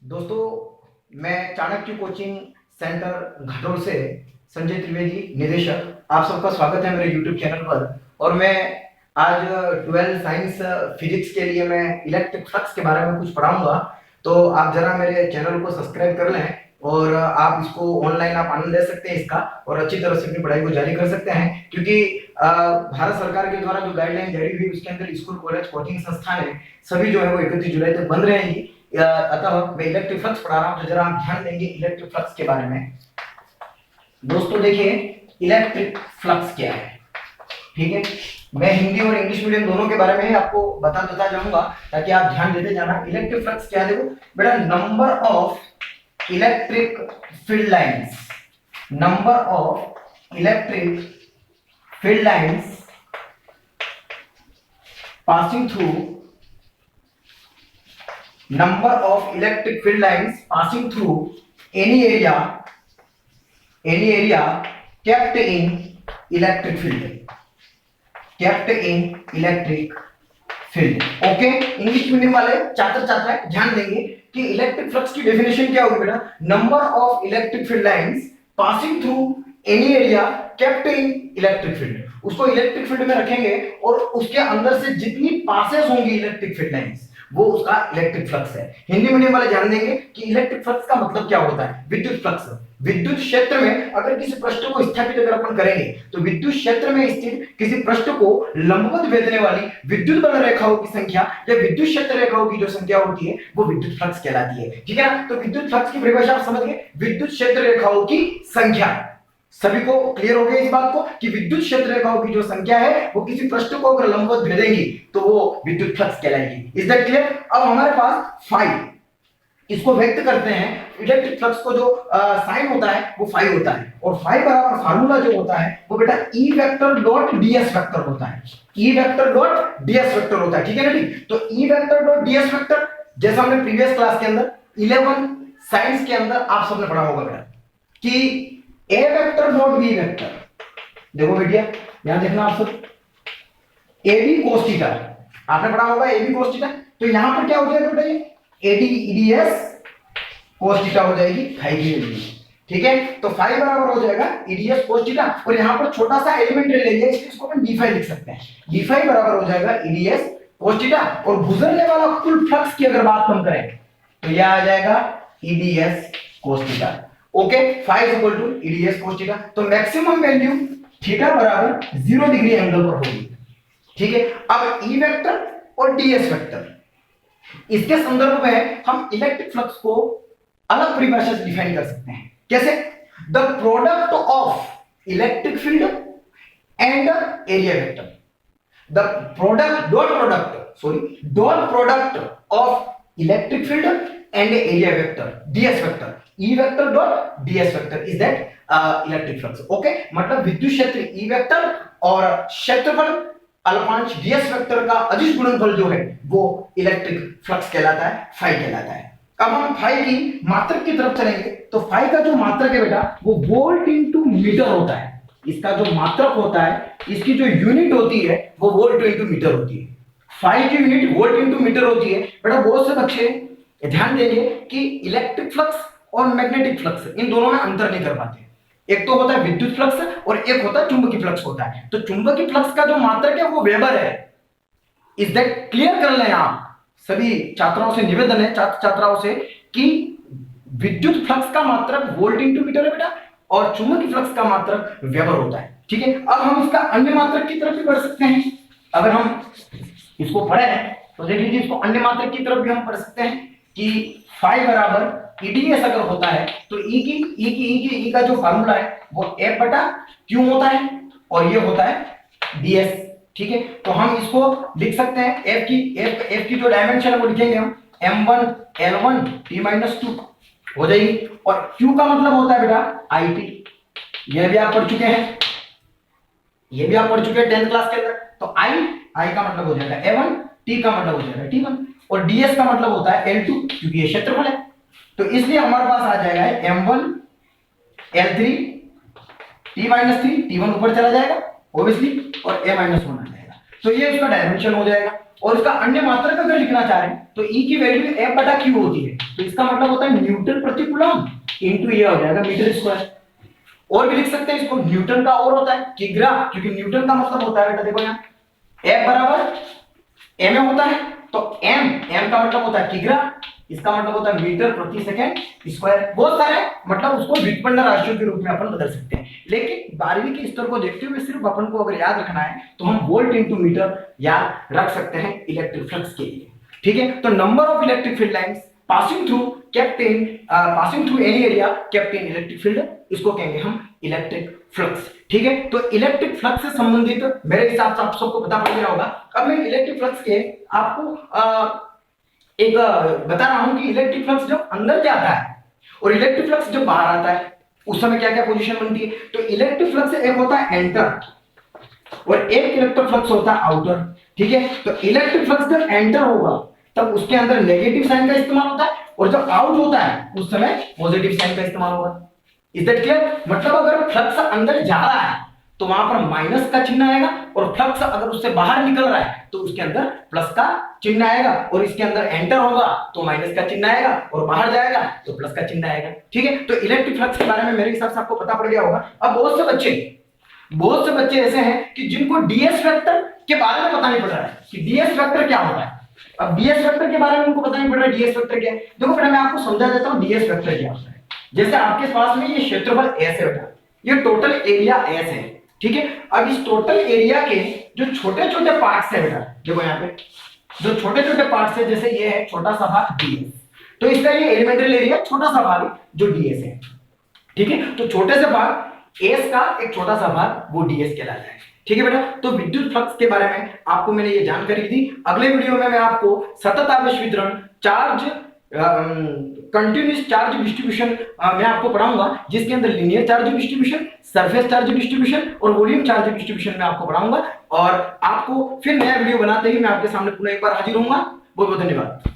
दोस्तों, मैं Chanakya coaching centre Ghatol से संजय त्रिवेदी निदेशक आप सबका स्वागत है मेरे यूट्यूब चैनल पर। और मैं आज 12 साइंस फिजिक्स के लिए मैं इलेक्ट्रिक फ्लक्स के बारे में कुछ पढ़ाऊंगा। तो आप जरा मेरे चैनल को सब्सक्राइब कर लें और आप इसको ऑनलाइन आप आनंद ले सकते हैं इसका, और अच्छी तरह से अपनी पढ़ाई को जारी कर सकते हैं। क्योंकि भारत सरकार के द्वारा जो गाइडलाइन जारी हुई उसके अंदर स्कूल कॉलेज कोचिंग संस्थान है सभी जो है वो 31 जुलाई तक बंद रहेंगी। अतः मैं इलेक्ट्रिक फ्लक्स पढ़ा रहा हूं, तो जरा आप ध्यान देंगे इलेक्ट्रिक फ्लक्स के बारे में। दोस्तों देखिए, इलेक्ट्रिक फ्लक्स क्या है। ठीक है, मैं हिंदी और इंग्लिश मीडियम दोनों के बारे में ही आपको बताता जाऊंगा ताकि आप ध्यान देते जाना। इलेक्ट्रिक फ्लक्स क्या है, देखो बेटा, number of electric field lines, number of electric field lines passing through, number of electric field lines passing through any area kept in electric field, kept in electric field। Okay, English medium वाले छात्र ध्यान देंगे कि electric flux की definition क्या होगी बेटा। Number of electric field lines passing through any area kept in electric field. उसको इलेक्ट्रिक फील्ड में रखेंगे और उसके अंदर से जितनी पासेस होंगी इलेक्ट्रिक फील्ड लाइंस, वो उसका इलेक्ट्रिक फ्लक्स है। हिंदी मीडियम वाले जान देंगे कि इलेक्ट्रिक फ्लक्स का मतलब क्या होता है। विद्युत फ्लक्स, विद्युत क्षेत्र में अगर किसी पृष्ठ को स्थापित अगर अपन करेंगे तो विद्युत क्षेत्र में स्थित किसी पृष्ठ को लंबवत भेदने वाली विद्युत बल रेखाओं की संख्या या विद्युत क्षेत्र रेखाओं की जो संख्या होती है वो विद्युत फ्लक्स कहलाती है। ठीक है ना, तो विद्युत फ्लक्स की परिभाषा आप समझ गए, विद्युत क्षेत्र रेखाओं की संख्या। सभी को क्लियर हो गया इस बात को कि विद्युत क्षेत्र रेखाओं की जो संख्या है वो किसी पृष्ठ को अगर लंबवत भेदेंगी तो वो विद्युत फ्लक्स कहलाएगी। Is that clear. अब हमारे पास फाई, इसको व्यक्त करते हैं इलेक्ट्रिक फ्लक्स को, जो साइन होता है वो फाई होता है, और फाई बराबर फार्मूला जो होता है वो बेटा E vector dot DS vector होता है। E vector dot DS vector होता है। ठीक है ना, ठीक। तो E vector dot DS vector जैसा हमने प्रीवियस क्लास के अंदर 11 साइंस के अंदर आप सबने पढ़ा होगा बेटा कि ए वेक्टर डॉट बी वेक्टर, देखो बेटिया यहां देखना आप सब, ए बी कोस थीटा आपने पढ़ा होगा, ए बी कोस थीटा। तो यहां पर क्या हो जाएगा बेटा, ये एडी ईडीएस कोस थीटा हो जाएगी फाई की वैल्यू। ठीक है, तो फाई बराबर हो जाएगा ईडीएस कोस थीटा, और यहां पर छोटा सा एलिमेंट ले लेंगे इसलिए इसको अपन डी फाई लिख सकते हैं। डी फाई बराबर हो जाएगा ईडीएस कोस थीटा, और गुजरने वाला कुल फ्लक्स की अगर बात हम करें तो यह आ जाएगा E D S cos theta. Okay, phi is equal to E D S cos theta. तो मैक्सिमम वैल्यू थीटा बराबर 0 डिग्री एंगल पर होगी। ठीक है, अब ई वेक्टर और डीएस वेक्टर, इसके संदर्भ में हम इलेक्ट्रिक फ्लक्स को अलग परिभाषा से डिफाइन कर सकते हैं। कैसे? The product of electric field and area vector, the dot product of electric field and area vector DS vector, E vector dot DS vector is that electric flux. Okay, मतलब विद्युत क्षेत्र ई वेक्टर और क्षेत्रफल अल्पांश DS vector का अदिश गुणनफल जो है वो इलेक्ट्रिक फ्लक्स कहलाता है, फाई कहलाता है। अब हम फाई की मात्रक की तरफ चलेंगे तो फाई का जो मात्रक है बेटा वो वोल्ट इनटू मीटर होता है। इसका जो मात्रक होता है, इसकी जो यूनिट होती है वो वोल्ट इनटू मीटर होती है। फाई की यूनिट वोल्ट इनटू मीटर होती है। बेटा बहुत से बच्चे ध्यान देंगे कि इलेक्ट्रिक फ्लक्स और मैग्नेटिक फ्लक्स इन दोनों में अंतर नहीं कर पाते। एक तो होता है विद्युत फ्लक्स और एक होता है चुंबकीय फ्लक्स होता है। तो चुंबकीय फ्लक्स का जो मात्रक है वो वेबर है। इज दैट क्लियर कर लें आप सभी छात्राओं से, निवेदन है छात्र छात्राओं से कि विद्युत फ्लक्स का मात्रक वोल्ट इनटू मीटर है बेटा, और चुंबकीय फ्लक्स का मात्रक वेबर होता है। ठीक है, अब हम इसका अन्य मात्रक की तरफ भी बढ़ सकते हैं। अगर हम इसको पढ़े तो देख लीजिए, इसको अन्य मात्रक की तरफ भी हम पढ़ सकते हैं कि फाई बराबर ईडीएस अगर होता है तो ई का जो फार्मूला है वो एफ बटा क्यू होता है, और ये होता है डीएस। ठीक है, तो हम इसको लिख सकते हैं एफ की जो डायमेंशन है वो लिखेंगे हम m1 l1 t-2 हो जाएगी, और q का मतलब होता है बेटा it। यह भी आप पढ़ चुके हैं, 10th क्लास के अंदर। तो i का मतलब हो जाएगा a1, t का मतलब हो जाएगा t1, और ds का मतलब होता है l2 क्योंकि ये क्षेत्रफल है। तो इसलिए हमारे पास आ जाएगा m1 l3 t-3, t1 ऊपर चला जाएगा ऑब्वियसली, और a-1 आ जाएगा। तो ये उसका डायमेंशन हो जाएगा। और इसका अन्य मात्रक अगर लिखना चाह रहे हैं तो E की वैल्यू F/Q होती है, तो इसका मतलब होता है न्यूटन प्रति कूलम इनटू ये हो जाएगा मीटर स्क्वायर। और भी लिख सकते हैं इसको, न्यूटन का और होता है किग्रा, क्योंकि न्यूटन का मतलब होता है बेटा देखो यहाँ F बराबर m होता है, तो m का मतलब होता है किग्रा, इसका मतलब होता है मीटर प्रति सेकंड स्क्वायर। बहुत सारे मतलब उसको व्युत्पन्न राशियों के रूप में अपन बदल सकते हैं, लेकिन 12वीं के स्तर को देखते हुए सिर्फ अपन को अगर याद रखना है तो हम वोल्ट इनटू मीटर याद रख सकते हैं इलेक्ट्रिक फ्लक्स के लिए। ठीक है, तो number of electric field lines passing through any area kept in electric field, इसको कहेंगे हम इलेक्ट्रिक फ्लक्स। ठीक है, तो इलेक्ट्रिक फ्लक्स से संबंधित मेरे हिसाब से आप सबको पता पड़ गया होगा। अब मैं इलेक्ट्रिक फ्लक्स के आपको एक बता रहा हूं कि इलेक्ट्रिक फ्लक्स जब अंदर जाता है और इलेक्ट्रिक फ्लक्स जब बाहर आता है उस समय क्या क्या पोजीशन बनती है। तो इलेक्ट्रिक फ्लक्स एक होता है एंटर और एक इलेक्ट्रिक फ्लक्स होता है आउटर। ठीक है, तो इलेक्ट्रिक फ्लक्स जब एंटर होगा तब उसके अंदर नेगेटिव साइन का इस्तेमाल होता है और जब आउट होता है उस समय पॉजिटिव साइन का इस्तेमाल होगा। Is that clear? मतलब अगर फ्लक्स अंदर जा रहा है तो वहां पर माइनस का चिन्ह आएगा और फ्लक्स अगर उससे बाहर निकल रहा है तो उसके अंदर प्लस का चिन्ह आएगा, और इसके अंदर एंटर होगा तो माइनस का चिन्ह आएगा और बाहर जाएगा तो प्लस का चिन्ह आएगा। ठीक है, तो इलेक्ट्रिक फ्लक्स के बारे में मेरे हिसाब से आपको पता पड़ गया होगा। अब बहुत से बच्चे ऐसे हैं कि जिनको डीएस वेक्टर के बारे में पता नहीं पड़ रहा है कि डीएस वेक्टर क्या होता है। अब डीएस वेक्टर के बारे में उनको पता नहीं पड़ रहा है डीएस वेक्टर क्या है। देखो बेटा मैं आपको समझा देता हूं डीएस वेक्टर क्या होता है। जैसे आपके पास में ये क्षेत्रफल S है बेटा, ये टोटल एरिया S है। ठीक है, अब इस टोटल एरिया के जो छोटे छोटे पार्ट्स है बेटा, देखो यहाँ पे जो छोटे छोटे पार्ट्स है, जैसे ये है छोटा सा भाग ds, तो इसका ये एलिमेंटल एरिया छोटा सा भाग जो ds है। ठीक है, तो छोटे से भाग S का एक छोटा सा भाग वो ds कहलाता है। ठीक है बेटा, तो विद्युत फ्लक्स के बारे में आपको मैंने ये जानकारी दी। अगले वीडियो में मैं आपको सतत आवेश वितरण, चार्ज कंटिन्यूस चार्ज डिस्ट्रीब्यूशन मैं आपको पढ़ाऊंगा, जिसके अंदर linear charge distribution, surface charge distribution और वॉल्यूम चार्ज डिस्ट्रीब्यूशन में आपको पढ़ाऊंगा। और आपको फिर नया वीडियो बनाते ही मैं आपके सामने पुनः एक बार हाजिर होऊंगा। बहुत बहुत धन्यवाद।